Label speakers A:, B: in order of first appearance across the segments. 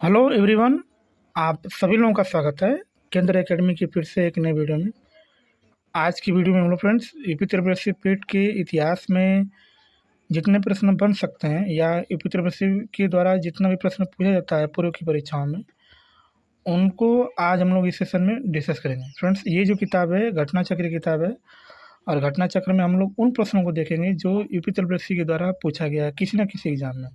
A: Hello everyone. आप सभी लोगों का स्वागत है केंद्र एकेडमी की फिर से एक नए वीडियो में। आज की वीडियो में हम लोग फ्रेंड्स यूपी त्रिपल पीठ के इतिहास में जितने प्रश्न बन सकते हैं या यूपी त्रिपल के द्वारा जितना भी प्रश्न पूछा जाता है पूर्व की परीक्षाओं में, उनको आज हम लोग इस सेशन में डिस्कस करेंगे। फ्रेंड्स, ये जो किताब है घटना चक्र की किताब है, और घटना चक्र में हम लोग उन प्रश्नों को देखेंगे जो यूपी त्रिपल के द्वारा पूछा गया है किसी न किसी एग्जाम में।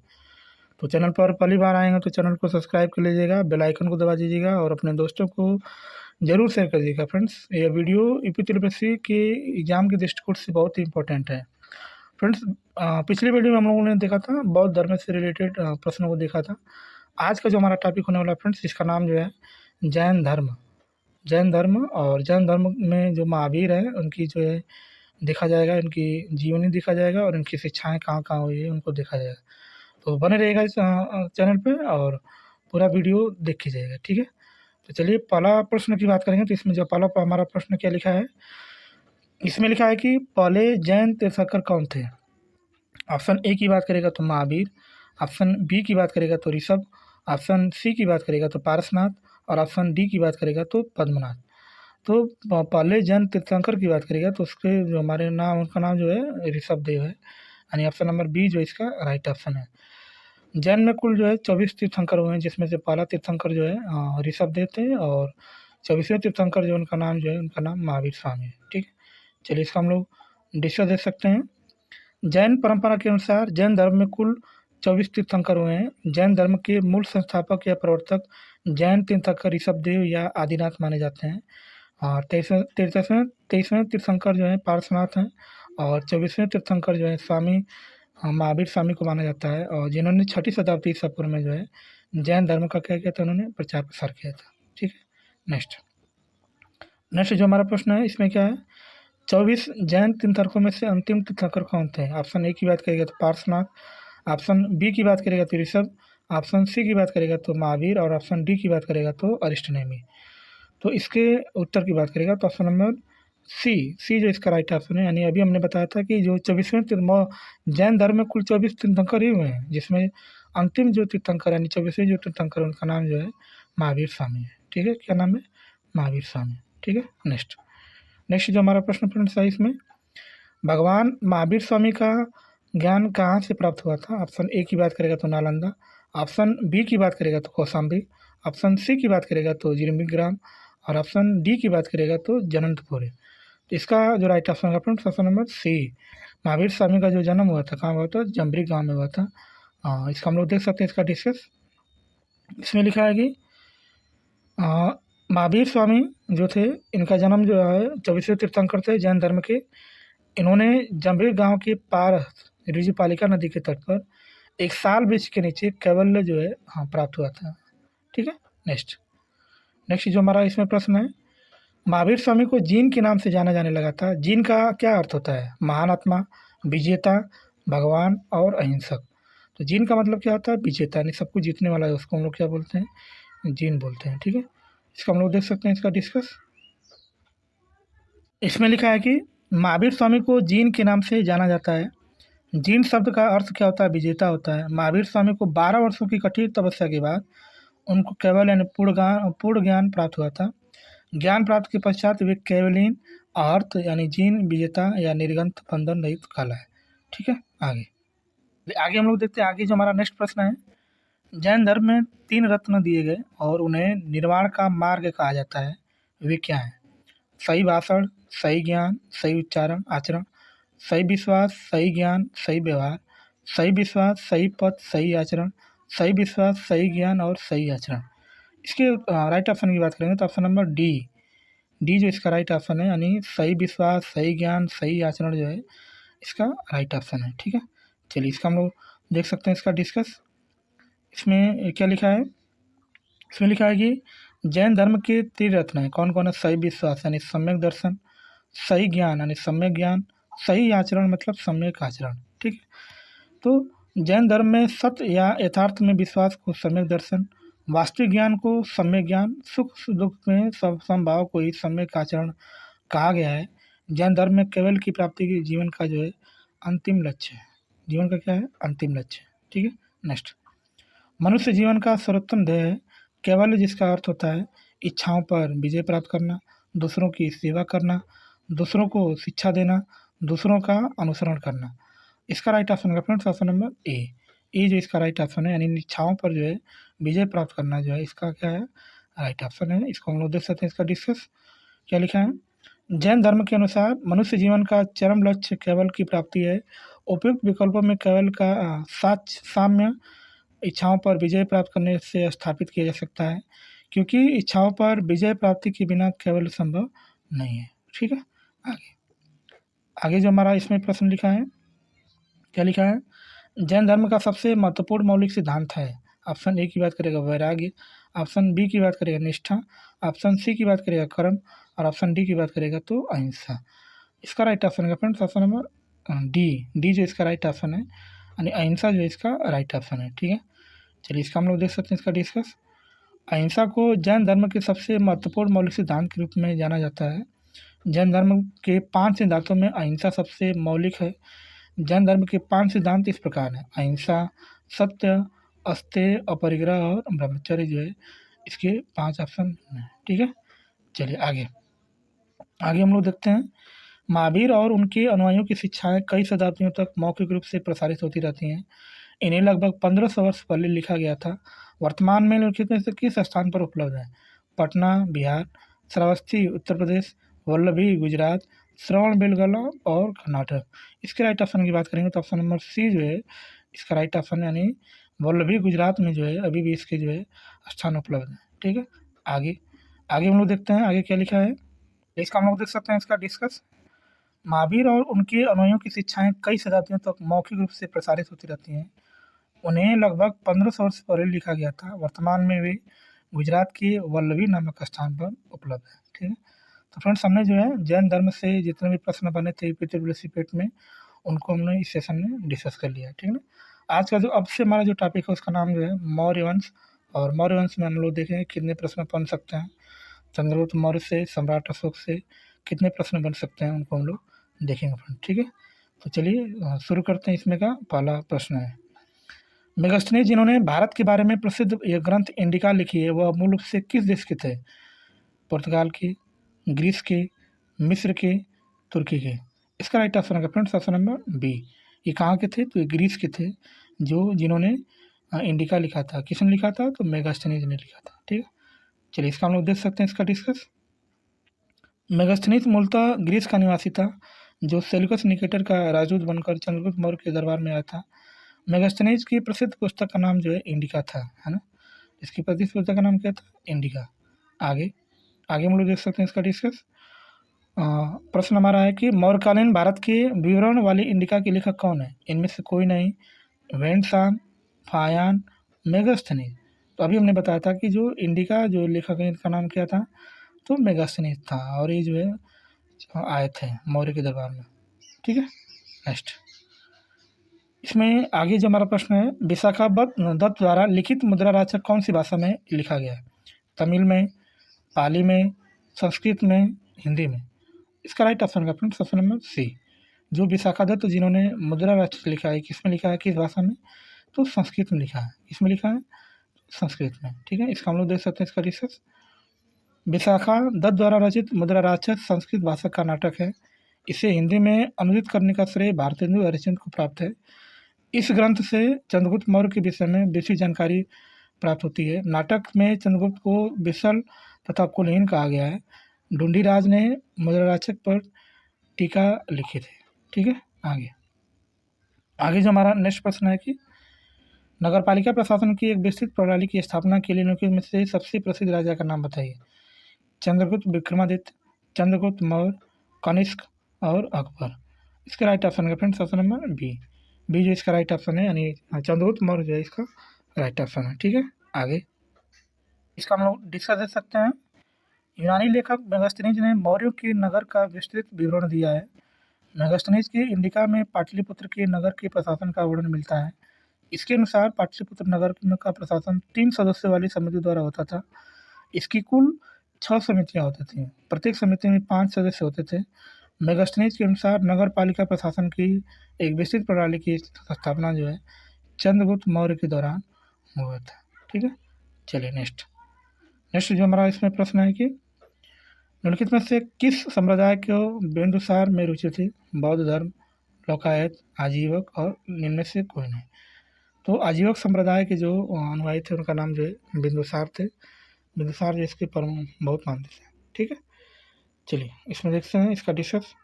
A: तो चैनल पर पहली बार आएंगे तो चैनल को सब्सक्राइब कर लीजिएगा, बेल आइकन को दबा दीजिएगा और अपने दोस्तों को ज़रूर शेयर कर दीजिएगा। फ्रेंड्स, ये वीडियो यूपी त्रिपल के एग्ज़ाम के दृष्टिकोण से बहुत ही इंपॉर्टेंट है। फ्रेंड्स, पिछली वीडियो में हम लोगों ने देखा था बौद्ध धर्म से रिलेटेड प्रश्नों को देखा था। आज का जो हमारा टॉपिक होने वाला है फ्रेंड्स, इसका नाम जो है जैन धर्म। जैन धर्म, और जैन धर्म में जो महावीर है उनकी जो है देखा जाएगा, इनकी जीवनी देखा जाएगा और इनकी शिक्षाएँ कहाँ-कहाँ हुई है उनको देखा जाएगा। तो बने रहिएगा इस चैनल पे और पूरा वीडियो देख के जाइएगा, ठीक है। तो चलिए पहला प्रश्न की बात करेंगे। तो इसमें जो पहला हमारा प्रश्न क्या लिखा है, इसमें लिखा है कि पहले जैन तीर्थंकर कौन थे। ऑप्शन ए की बात करेगा तो महावीर, ऑप्शन बी की बात करेगा तो ऋषभ, ऑप्शन सी की बात करेगा तो पारसनाथ, और ऑप्शन डी की बात करेगा तो पद्मनाथ। तो पहले जैन तीर्थंकर की बात करेगा तो उसके जो हमारे नाम, उनका नाम जो है ऋषभ देव है, यानी ऑप्शन नंबर बी जो इसका राइट ऑप्शन है। जैन में कुल जो है 24 तीर्थंकर हुए हैं, जिसमें से पहला तीर्थंकर जो है ऋषभ देव थे, और 24वें तीर्थंकर जो उनका नाम जो है उनका नाम महावीर स्वामी है, ठीक है। चलिए इसका हम लोग डिस्कस देख सकते हैं। जैन परंपरा के अनुसार जैन धर्म में कुल 24 तीर्थंकर हुए हैं। जैन धर्म के मूल संस्थापक या प्रवर्तक जैन तीर्थंकर ऋषभ देव या आदिनाथ माने जाते हैं। और तेईसवें तीर्थंकर जो है पार्श्वनाथ हैं, और 24वें तीर्थंकर जो है स्वामी महावीर स्वामी को माना जाता है, और जिन्होंने 6ठी शताब्दी ईसा पूर्व में जो है जैन धर्म का क्या किया था, उन्होंने प्रचार प्रसार किया था, ठीक है। नेक्स्ट नेक्स्ट जो हमारा प्रश्न है इसमें क्या है, 24 जैन तीर्थंकरों में से अंतिम तीर्थंकर कौन थे। ऑप्शन ए की बात करेगा तो पार्श्वनाथ, ऑप्शन बी की बात करेगा तो ऋषभ, ऑप्शन सी की बात करेगा तो महावीर, और ऑप्शन डी की बात करेगा तो अरिष्टनेमी। तो इसके उत्तर की बात करेगा तो ऑप्शन नंबर सी जो इसका राइट ऑप्शन है। यानी अभी हमने बताया था कि जो 24वें जैन धर्म में कुल 24 तीर्थंकर ही हुए हैं, जिसमें अंतिम जो तीर्थंकर यानी 24वें जो तीर्थंकर उनका नाम जो है महावीर स्वामी है, ठीक है। क्या नाम है, महावीर स्वामी, ठीक है। नेक्स्ट नेक्स्ट जो हमारा प्रश्न फ्रेंड्स है इसमें, भगवान महावीर स्वामी का ज्ञान कहाँ से प्राप्त हुआ था। ऑप्शन ए की बात करेगा तो नालंदा, ऑप्शन बी की बात करेगा तो कौशाम्बी, ऑप्शन सी की बात करेगा तो जिरमिग्राम, और ऑप्शन डी की बात करेगा तो जनंतपुर। तो इसका जो राइट ऑप्शन है friends option number C, Mahavir Swami का जो जन्म हुआ था कहाँ हुआ था, जम्बरी गांव में हुआ था। इसका हम लोग देख सकते हैं इसका डिस्कस। इसमें लिखा है कि महावीर स्वामी जो थे, इनका जन्म जो है 24वें तीर्थंकर थे जैन धर्म के। इन्होंने जम्बरी गांव के पार ऋजुपालिका नदी के तट पर एक साल वृक्ष के नीचे कैवल्य जो है प्राप्त हुआ था, ठीक है। नेक्स्ट नेक्स्ट जो हमारा इसमें प्रश्न है, महावीर स्वामी को जीन के नाम से जाना जाने लगा था। जीन का क्या अर्थ होता है, महान आत्मा, विजेता, भगवान और अहिंसक। तो जीन का मतलब क्या होता है, विजेता, यानी सब कुछ जीतने वाला है, उसको हम लोग क्या बोलते हैं, जीन बोलते हैं, ठीक है। इसका हम लोग देख सकते हैं इसका डिस्कस। इसमें लिखा है कि महावीर स्वामी को जीन के नाम से जाना जाता है। जीन शब्द का अर्थ क्या होता है, विजेता होता है। महावीर स्वामी को 12 वर्षों की कठिन तपस्या के बाद उनको केवल यानी पूर्ण ज्ञान प्राप्त हुआ था। ज्ञान प्राप्त के पश्चात वे केवलीन अर्थ यानी जीन विजेता या निर्गंथ बंधन रहित काला है, ठीक है। आगे आगे हम लोग देखते हैं। आगे जो हमारा नेक्स्ट प्रश्न है, जैन धर्म में 3 रत्न दिए गए और उन्हें निर्वाण का मार्ग कहा जाता है, वे क्या हैं। सही भाषण, सही ज्ञान, सही उच्चारण आचरण, सही विश्वास, सही ज्ञान, सही व्यवहार, सही विश्वास, सही पथ, सही आचरण, सही विश्वास, सही ज्ञान और सही आचरण। इसके राइट ऑप्शन की बात करेंगे तो ऑप्शन नंबर डी जो इसका राइट ऑप्शन है, यानी सही विश्वास, सही ज्ञान, सही आचरण जो है इसका राइट ऑप्शन है, ठीक है। चलिए इसका हम लोग देख सकते हैं इसका डिस्कस। इसमें क्या लिखा है, इसमें लिखा है कि जैन धर्म के त्रिरत्न है, कौन कौन है। सही विश्वास यानी सम्यक दर्शन, सही ज्ञान यानी सम्यक ज्ञान, सही आचरण मतलब सम्यक आचरण, ठीक है। तो जैन धर्म में सत्य या यथार्थ में विश्वास को सम्यक दर्शन, वास्तविक ज्ञान को सम्यक ज्ञान, सुख दुख में सब समभाव को ही सम्यक आचरण कहा गया है। जैन धर्म में केवल की प्राप्ति की जीवन का जो है अंतिम लक्ष्य है, जीवन का क्या है, अंतिम लक्ष्य है, ठीक है। नेक्स्ट मनुष्य जीवन का सर्वोत्तम ध्येय है केवल, जिसका अर्थ होता है इच्छाओं पर विजय प्राप्त करना, दूसरों की सेवा करना, दूसरों को शिक्षा देना, दूसरों का अनुसरण करना। इसका राइट ऑप्शन होगा फ्रेंड्स ऑप्शन नंबर ए। ए जो इसका राइट ऑप्शन है, यानी इच्छाओं पर जो है विजय प्राप्त करना जो है इसका क्या है, राइट ऑप्शन है। इसको हम लोग देख सकते हैं, इसका डिस्कस क्या लिखा है। जैन धर्म के अनुसार मनुष्य जीवन का चरम लक्ष्य केवल की प्राप्ति है। उपयुक्त विकल्पों में केवल का साम्य इच्छाओं पर विजय प्राप्त करने से स्थापित किया जा सकता है, क्योंकि इच्छाओं पर विजय प्राप्ति के बिना केवल संभव नहीं है। ठीक है, आगे आगे जो हमारा इसमें प्रश्न लिखा है, क्या लिखा है। जैन धर्म का सबसे महत्वपूर्ण मौलिक सिद्धांत है। ऑप्शन ए की बात करेगा वैराग्य, ऑप्शन बी की बात करेगा निष्ठा, ऑप्शन सी की बात करेगा कर्म, और ऑप्शन डी की बात करेगा तो अहिंसा। इसका राइट ऑप्शन है friends option number D. D जो इसका राइट ऑप्शन है, यानी अहिंसा जो इसका राइट ऑप्शन है। ठीक है, चलिए इसका हम लोग देख सकते हैं, इसका डिस्कस। अहिंसा को जैन धर्म के सबसे महत्वपूर्ण मौलिक सिद्धांत के रूप में जाना जाता है। जैन धर्म के 5 सिद्धांतों में अहिंसा सबसे मौलिक है। जैन धर्म के 5 सिद्धांत इस प्रकार हैं: अहिंसा, सत्य, अस्तेय, अपरिग्रह और ब्रह्मचर्य जो है इसके 5 ऑप्शन हैं। ठीक है, चलिए आगे आगे हम लोग देखते हैं। महावीर और उनके अनुयायियों की शिक्षाएं कई शताब्दियों तक मौखिक रूप से प्रसारित होती रहती हैं। इन्हें लगभग 1500 वर्ष पहले लिखा गया था। वर्तमान में निम्नलिखित में से किस स्थान पर उपलब्ध है? पटना बिहार, श्रावस्ती उत्तर प्रदेश, वल्लभी गुजरात, श्रवण बेलगोला और कर्नाटक। इसके राइट ऑप्शन की बात करेंगे तो ऑप्शन नंबर सी जो है इसका राइट ऑप्शन, यानी वल्लभी गुजरात में जो है अभी भी इसके जो है स्थान उपलब्ध है। ठीक है, आगे आगे हम लोग देखते हैं आगे क्या लिखा है। इसका हम लोग देख सकते हैं, इसका डिस्कस। महावीर और उनके अनुयायियों की शिक्षाएं कई शताब्दियों तक मौखिक रूप से प्रसारित होती रहती हैं। उन्हें लगभग 1500 वर्ष पहले लिखा गया था। वर्तमान में वे गुजरात के वल्लभी नामक स्थान पर उपलब्ध है। ठीक है, तो फ्रेंड्स हमने जो है जैन धर्म से जितने भी प्रश्न बने थे यूपी पेट में, उनको हमने इस सेशन में डिस्कस कर लिया है। ठीक है ना, आज का जो अब से हमारा जो टॉपिक है उसका नाम जो है मौर्य वंश। और मौर्य वंश में हम लोग देखेंगे कितने प्रश्न बन सकते हैं। चंद्रगुप्त मौर्य से, सम्राट अशोक से कितने प्रश्न बन सकते हैं उनको हम लोग देखेंगे फ्रेंड। ठीक है, तो चलिए शुरू करते हैं। इसमें का पहला प्रश्न है, मेगास्थनीज जिन्होंने भारत के बारे में प्रसिद्ध यह ग्रंथ इंडिका लिखी है वह मूल रूप से किस देश के थे? पुर्तगाल के, ग्रीस के, मिस्र के, तुर्की के। इसका राइट ऑप्शन है फ्रेंड्स ऑप्शन नंबर बी। ये कहाँ के थे? तो ये ग्रीस के थे, जो जिन्होंने इंडिका लिखा था। किसने लिखा था? तो मेगास्थनीज ने लिखा था। ठीक है, चलिए इसका हम लोग देख सकते हैं, इसका डिस्कस। मेगास्थनीज मूलतः ग्रीस का निवासी था, जो सेल्यूकस निकेटर का राजदूत बनकर चंद्रगुप्त मौर्य के दरबार में आया था। मेगास्थनीज की प्रसिद्ध पुस्तक का नाम जो है इंडिका था, है ना। इसकी प्रसिद्ध पुस्तक का नाम क्या था? इंडिका। आगे आगे हम लोग देख सकते हैं, इसका डिस्कस। प्रश्न हमारा है कि मौर्यकालीन भारत के विवरण वाली इंडिका के लेखक कौन है? इनमें से कोई नहीं। वेंटसान, फायान, मेगास्थनीज। तो अभी हमने बताया था कि जो इंडिका जो लेखक है इनका नाम क्या था? तो मेगास्थनीज था, और ये जो है आए थे मौर्य के दरबार में। ठीक है, नेक्स्ट इसमें आगे जो हमारा प्रश्न है, विशाखादत्त द्वारा लिखित मुद्रा राचक कौन सी भाषा में लिखा गया है? तमिल में, पाली में, संस्कृत में, हिंदी में। इसका राइट ऑप्शन का फ्रेंड्स ऑप्शन नंबर सी। जो विशाखादत्त जिन्होंने मुद्रा राचक लिखा है, किस में लिखा है, किस भाषा में? तो संस्कृत में लिखा है। किसमें लिखा है? संस्कृत में। ठीक है, इसका हम लोग देख सकते हैं, इसका रिसर्च। विशाखादत्त द्वारा रचित मुद्रा राचक संस्कृत भाषा का नाटक है। इसे हिंदी में अनुदित करने का श्रेय भारतेंदु हरिश्चंद्र को प्राप्त है। इस ग्रंथ से चंद्रगुप्त मौर्य के विषय में विशेष जानकारी प्राप्त होती है। नाटक में चंद्रगुप्त को विशल तथा कुलहीन कहा गया है। ढूंढीराज ने मुद्राराचक पर टीका लिखी थी। ठीक है, आगे आगे जो हमारा नेक्स्ट प्रश्न है कि नगरपालिका प्रशासन की एक विस्तृत प्रणाली की स्थापना के लिए निम्नलिखित में से सबसे प्रसिद्ध राजा का नाम बताइए। चंद्रगुप्त विक्रमादित्य, चंद्रगुप्त मौर्य, कनिष्क और अकबर। इसका राइट ऑप्शन है friends option number B. B जो इसका राइट ऑप्शन है, यानी चंद्रगुप्त मौर्य जो है इसका राइट ऑप्शन है। ठीक है, आगे इसका हम लोग डिस्कस कर सकते हैं। यूनानी लेखक मेगास्थनीज ने मौर्यों के नगर का विस्तृत विवरण दिया है। मेगास्थनीज के इंडिका में पाटलिपुत्र के नगर के प्रशासन का वर्णन मिलता है। इसके अनुसार पाटलिपुत्र नगर का प्रशासन 3 सदस्यों वाली समिति द्वारा होता था। इसकी कुल 6 समितियाँ होती थीं। प्रत्येक समिति में 5 सदस्य होते थे। मेगास्थनीज के अनुसार नगर पालिका प्रशासन की एक विस्तृत प्रणाली की स्थापना जो है चंद्रगुप्त मौर्य के दौरान हुआ था। ठीक है, चलिए नेक्स्ट नेक्स्ट जो हमारा इसमें प्रश्न है कि निम्नलिखित में से किस संप्रदाय को बिंदुसार में रुचि थी? बौद्ध धर्म, लोकायत, आजीवक और इनमें से कोई नहीं। तो आजीवक संप्रदाय के जो अनुयायी थे उनका नाम जो है बिंदुसार थे। बिंदुसार जो इसके परम बहुत मानते थे। ठीक है, चलिए इसमें देखते हैं इसका डिस्कस।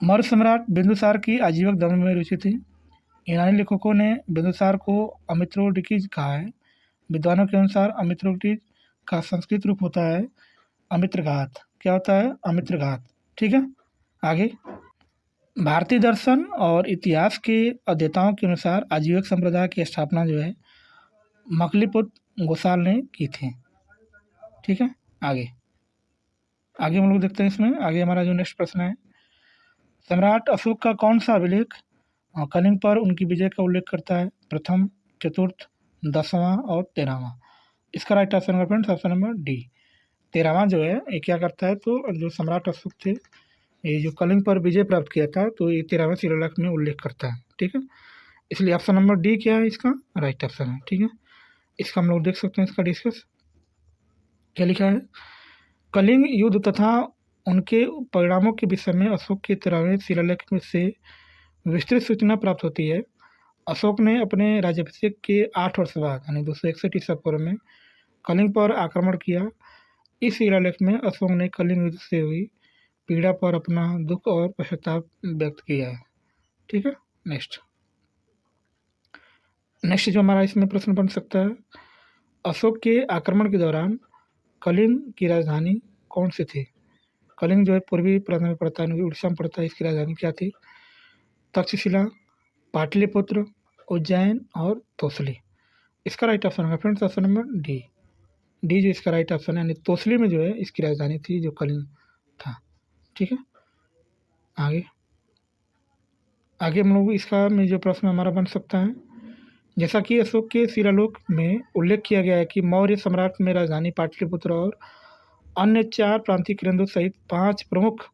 A: मौर्य सम्राट बिंदुसार की आजीवक धर्म में रुचि थी। ईरानी लेखकों ने बिंदुसार को अमित्रोडिकीज कहा है। विद्वानों के अनुसार अमित्रोडिकीज का संस्कृत रूप होता है अमित्रघात। क्या होता है? अमित्रघात। ठीक है, आगे। भारतीय दर्शन और इतिहास के अध्येताओं के अनुसार आजीवक संप्रदाय की स्थापना जो है मकलीपुत्र घोषाल ने की थी। ठीक है, आगे आगे हम लोग देखते हैं। इसमें आगे हमारा जो नेक्स्ट प्रश्न है, सम्राट अशोक का कौन सा अभिलेख कलिंग पर उनकी विजय का उल्लेख करता है? प्रथम, चतुर्थ, 10वां और 13वां। इसका राइट ऑप्शन है फ्रेंड्स ऑप्शन नंबर डी। 13वां जो है ये क्या करता है, तो जो सम्राट अशोक थे ये जो कलिंग पर विजय प्राप्त किया था तो ये 13वें शिलालेख में उल्लेख करता है। ठीक है, इसलिए ऑप्शन नंबर डी क्या है इसका राइट ऑप्शन है। ठीक है, इसका हम लोग देख सकते हैं इसका डिस्कस क्या लिखा है। कलिंग युद्ध तथा उनके परिणामों के विषय में अशोक के 13वें शिलालेख में से विस्तृत सूचना प्राप्त होती है। अशोक ने अपने राज्याभिषेक के 8 वर्ष बाद यानी 261 ईसा पूर्व में कलिंग पर आक्रमण किया। इस शिलालेख में अशोक ने कलिंग युद्ध से हुई पीड़ा पर अपना दुख और पश्चाताप व्यक्त किया है। ठीक है, नेक्स्ट जो हमारा इसमें प्रश्न बन सकता है, अशोक के आक्रमण के दौरान कलिंग की राजधानी कौन सी थी? कलिंग जो है पूर्वी प्रांत में पड़ता है, उड़ीसा में पड़ता है। इसकी राजधानी क्या थी? तक्षशिला, पाटलिपुत्र, उज्जैन और तोसली। इसका राइट ऑप्शन है friends option number D. D जो इसका राइट ऑप्शन है, यानी तोसली में जो है इसकी राजधानी थी जो कलिंग था। ठीक है, आगे हम लोग इसका में जो प्रश्न हमारा बन सकता है, जैसा कि अशोक के शिलालेख में उल्लेख किया गया है कि मौर्य सम्राट में राजधानी पाटलिपुत्र और अन्य 4 प्रांतीय केंद्रों सहित 5 प्रमुख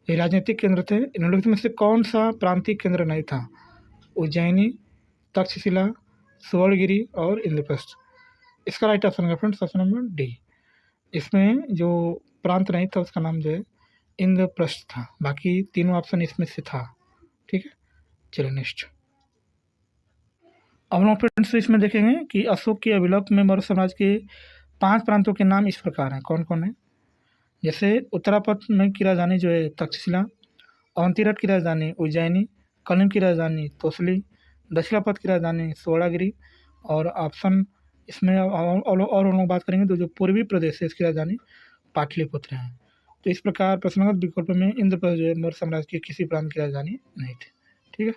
A: राजनीतिक केंद्र थे। निम्नलिखित में से कौन सा प्रांतीय केंद्र नहीं था? उज्जैनी, तक्षशिला, सुवर्णगिरी और इंद्रप्रस्थ। इसका राइट ऑप्शन है फ्रेंड्स ऑप्शन नंबर डी। इसमें जो प्रांत नहीं था उसका नाम जो है इंद्रप्रस्थ था। बाकी तीनों ऑप्शन इसमें से था। ठीक है, चलिए नेक्स्ट। अब हम फ्रेंड्स इसमें देखेंगे कि अशोक के अभिलेख में मौर्य साम्राज्य के 5 प्रांतों के नाम इस प्रकार हैं। कौन कौन है? जैसे उत्तरापथ में की राजधानी जो है तक्षशिला, अवंतीरथ की राजधानी उज्जैनी, कलिंग की राजधानी तोसली, दक्षिणापथ की राजधानी सुवर्णगिरी और ऑप्शन इसमें और हम लोग बात करेंगे तो जो पूर्वी प्रदेश है इसकी राजधानी पाटलिपुत्र है। तो इस प्रकार प्रश्नगत विकल्प में इंद्रप्रस्थ जो है मौर्य साम्राज्य की किसी प्रांत की राजधानी नहीं थी। ठीक है,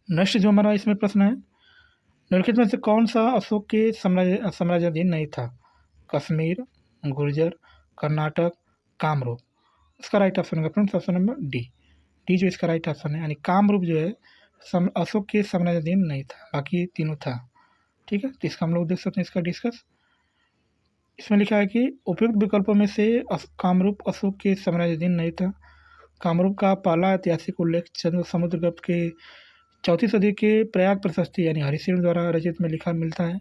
A: नेक्स्ट जो हमारा इसमें प्रश्न है, निम्नलिखित में से कौन सा अशोक के साम्राज्याधीन नहीं था? कश्मीर, गुर्जर, कर्नाटक, कामरूप। इसका राइट ऑप्शन है friends option number D. D जो इसका राइट ऑप्शन है, यानी कामरूप जो है अशोक के साम्राज्याधीन नहीं था, बाकी तीनों था। ठीक है, तो इसका हम लोग देख सकते हैं इसका डिस्कस। इसमें लिखा है कि उपयुक्त विकल्पों में से कामरूप अशोक के साम्राज्याधीन नहीं था। कामरूप का पहला ऐतिहासिक उल्लेख चंद्र समुद्रगुप्त के 4वीं सदी के प्रयाग प्रशस्ति यानी हरिसेन द्वारा रचित में लिखा मिलता है,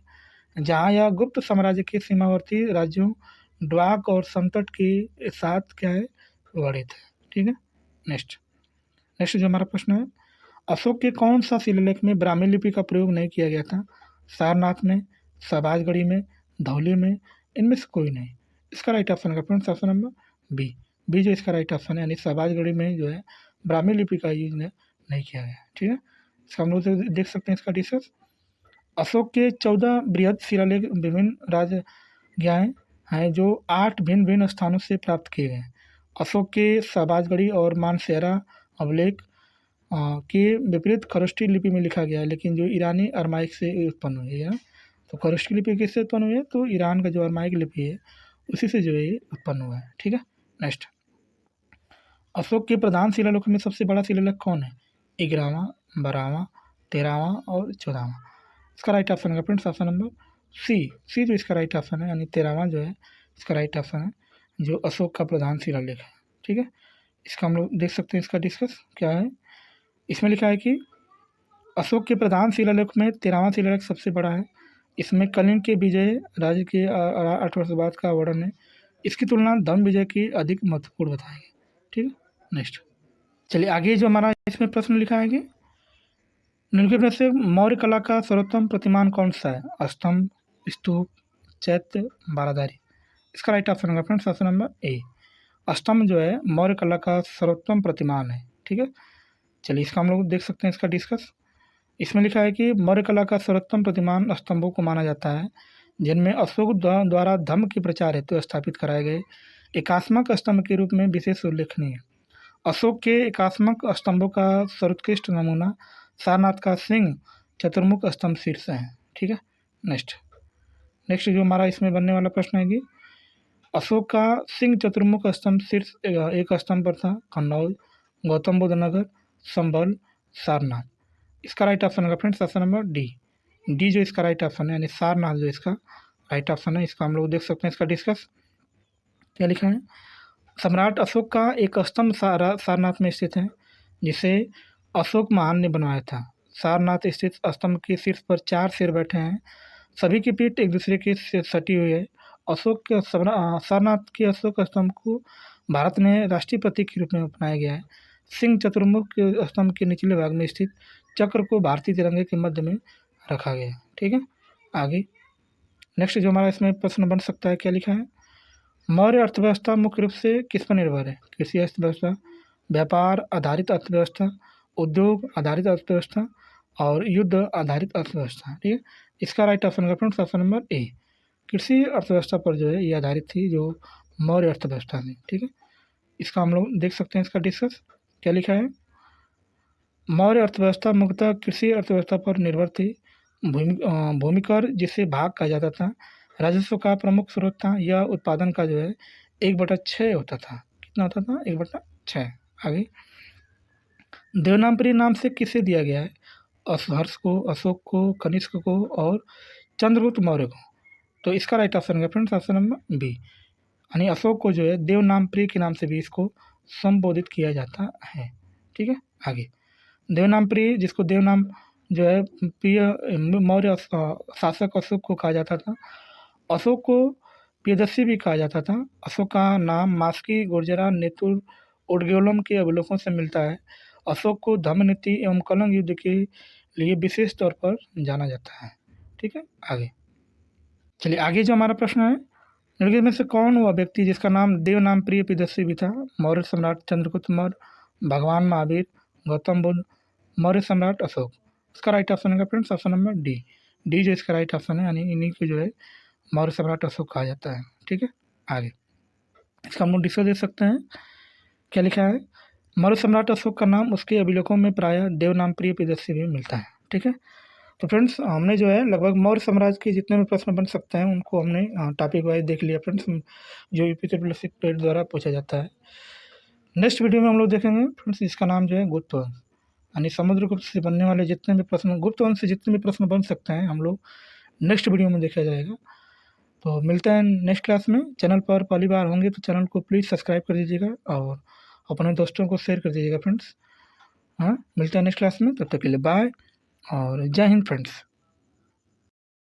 A: जहाँ यह गुप्त साम्राज्य के सीमावर्ती राज्यों ड्वाक और समतट के साथ क्या है गठित है। ठीक है, नेक्स्ट जो हमारा प्रश्न है, अशोक के कौन सा शिलालेख में ब्राह्मी लिपि का प्रयोग नहीं किया गया था? सारनाथ में, शहबाजगढ़ी में, धौली में, इनमें से कोई नहीं। इसका राइट ऑप्शन है friends option number B. B जो इसका राइट ऑप्शन है, यानी शहबाजगढ़ी में जो है ब्राह्मी लिपि का यूज नहीं किया गया। ठीक है, इसका हम लोग देख सकते हैं इसका डिस्कस। अशोक के 14 बृहद शिलालेख विभिन्न राजज्ञाएँ हैं जो 8 भिन्न भिन्न स्थानों से प्राप्त किए गए। अशोक के शहबाजगढ़ी और मानसेरा अभिलेख के विपरीत खरोष्ठी लिपि में लिखा गया है, लेकिन जो ईरानी अरमाइक से उत्पन्न हुई है। तो खरोष्ठी लिपि किससे उत्पन्न हुई है? तो ईरान का जो अरमाइक लिपि है उसी से जो है ये उत्पन्न हुआ है। ठीक है, नेक्स्ट अशोक के प्रधान शिलालेखों में सबसे बड़ा शिलालेख कौन है? 11वां, 12वां, 13वां और 14वां। इसका राइट ऑप्शन है फ्रेंड्स ऑप्शन नंबर सी जो इसका राइट ऑप्शन है, यानी 13वां जो है इसका राइट ऑप्शन है, जो अशोक का प्रधान शिलालेख है। ठीक है, इसका हम लोग देख सकते हैं इसका डिस्कस क्या है। इसमें लिखा है कि अशोक के प्रधान शिलालेख में 13वां शिलालेख सबसे बड़ा है। इसमें कलिंग के विजय राज्य के 8 वर्ष बाद का वर्णन है। इसकी तुलना धम्म विजय की अधिक महत्वपूर्ण बताएगी। ठीक है, नेक्स्ट चलिए आगे जो हमारा इसमें प्रश्न लिखा है कि निम्नलिखित में से मौर्य कला का सर्वोत्तम प्रतिमान कौन सा है? स्तंभ, स्तूप, चैत्य, बाराधारी। इसका राइट ऑप्शन होगा फ्रेंड्स ऑप्शन नंबर ए। स्तंभ जो है मौर्य कला का सर्वोत्तम प्रतिमान है। ठीक है, चलिए इसका हम लोग देख सकते हैं इसका डिस्कस। इसमें लिखा है कि मौर्य कला का सर्वोत्तम प्रतिमान स्तंभों को माना जाता है जिनमें अशोक द्वारा धम्म के प्रचार हेतु स्थापित कराए गए एकात्मक स्तंभ के रूप में विशेष उल्लेखनीय है। अशोक के एकात्मक स्तंभों का सर्वोत्कृष्ट नमूना सारनाथ का सिंह चतुर्मुख स्तंभ शीर्ष है। ठीक है, नेक्स्ट जो हमारा इसमें बनने वाला प्रश्न है कि अशोक का सिंह चतुर्मुख स्तंभ शीर्ष एक स्तंभ पर था कन्नौज, गौतम बुद्ध नगर, संभल, सारनाथ। इसका राइट ऑप्शन होगा फ्रेंड्स ऑप्शन नंबर डी जो इसका राइट ऑप्शन है, यानी सारनाथ जो इसका राइट ऑप्शन है। इसका हम लोग देख सकते हैं इसका डिस्कस। क्या लिखा है? सम्राट अशोक का एक स्तंभ सारनाथ में स्थित है जिसे अशोक महान ने बनवाया था। सारनाथ स्थित स्तंभ के शीर्ष पर 4 शेर बैठे हैं। सभी की पीठ एक दूसरे के से सटी हुई है। अशोक के सारनाथ के अशोक स्तंभ को भारत में राष्ट्रीय प्रतीक के रूप में अपनाया गया है। सिंह चतुर्मुख के स्तंभ के निचले भाग में स्थित चक्र को भारतीय तिरंगे के मध्य में रखा गया है। ठीक है, आगे नेक्स्ट जो हमारा इसमें प्रश्न बन सकता है, क्या लिखा है? मौर्य अर्थव्यवस्था मुख्य रूप से किस पर निर्भर है? कृषि अर्थव्यवस्था, व्यापार आधारित अर्थव्यवस्था, उद्योग आधारित अर्थव्यवस्था और युद्ध आधारित अर्थव्यवस्था। ठीक है, इसका राइट ऑप्शन होगा फ्रेंड्स ऑप्शन नंबर ए। कृषि अर्थव्यवस्था पर जो है ये आधारित थी जो मौर्य अर्थव्यवस्था थी। ठीक है, इसका हम लोग देख सकते हैं इसका डिस्कस। क्या लिखा है? मौर्य अर्थव्यवस्था मुख्यतः कृषि अर्थव्यवस्था पर निर्भर थी। भूमि कर जिसे भाग कहा जाता था राजस्व का प्रमुख स्रोत था। यह उत्पादन का जो है 1/6 होता था। कितना होता था? 1/6। आगे देवनागरी नाम से किसे दिया गया है? हर्ष को, अशोक को, कनिष्क को और चंद्रगुप्त मौर्य को। तो इसका राइट ऑप्शन है फ्रेंड्स ऑप्शन नंबर बी, यानी अशोक को जो है देवनागरी के नाम से भी इसको संबोधित किया जाता है। ठीक है, आगे देवनागरी जिसको देवनाम जो है प्रिय मौर्य शासक अशोक को कहा जाता था। अशोक को प्रियदर्शी भी कहा जाता था। अशोक का नाम मास्की, गुर्जरा, नेतुर, उडगेलम के अभिलेखों से मिलता है। अशोक को धम्म नीति एवं कलंग युद्ध के लिए विशेष तौर पर जाना जाता है। ठीक है, आगे चलिए आगे जो हमारा प्रश्न है, निम्नलिखित में से कौन हुआ व्यक्ति जिसका नाम देवनाम प्रिय प्रियदर्शी भी था? मौर्य सम्राट चंद्रगुप्त मौर्य, भगवान महावीर, गौतम बुद्ध, मौर्य सम्राट अशोक। इसका राइट ऑप्शन है फ्रेंड्स ऑप्शन नंबर डी जो इसका राइट ऑप्शन है, यानी इन्हीं को जो है मौर्य सम्राट अशोक कहा जाता है। ठीक है, आगे इसका हम लोग डिस्कस दे सकते हैं। क्या लिखा है? मौर्य सम्राट अशोक का नाम उसके अभिलेखों में प्रायः देवनाम प्रिय प्रियदर्शी भी मिलता है। ठीक है, तो फ्रेंड्स हमने जो है लगभग मौर्य साम्राज्य के जितने भी प्रश्न बन सकते हैं उनको हमने टॉपिक वाइज देख लिया फ्रेंड्स, जो यूपी ट्रिपल पेड द्वारा पूछा जाता है। नेक्स्ट वीडियो में हम लोग देखेंगे फ्रेंड्स इसका नाम जो है गुप्त वंश, यानी समुद्रगुप्त से बनने वाले जितने भी प्रश्न, गुप्त वंश से जितने भी प्रश्न बन सकते हैं हम लोग नेक्स्ट वीडियो में देखा जाएगा। तो मिलते हैं नेक्स्ट क्लास में। चैनल पर पहली बार होंगे तो चैनल को प्लीज़ सब्सक्राइब कर दीजिएगा और अपने दोस्तों को शेयर कर दीजिएगा फ्रेंड्स। हाँ, मिलते हैं नेक्स्ट क्लास में, तब तक के लिए बाय और जय हिंद फ्रेंड्स।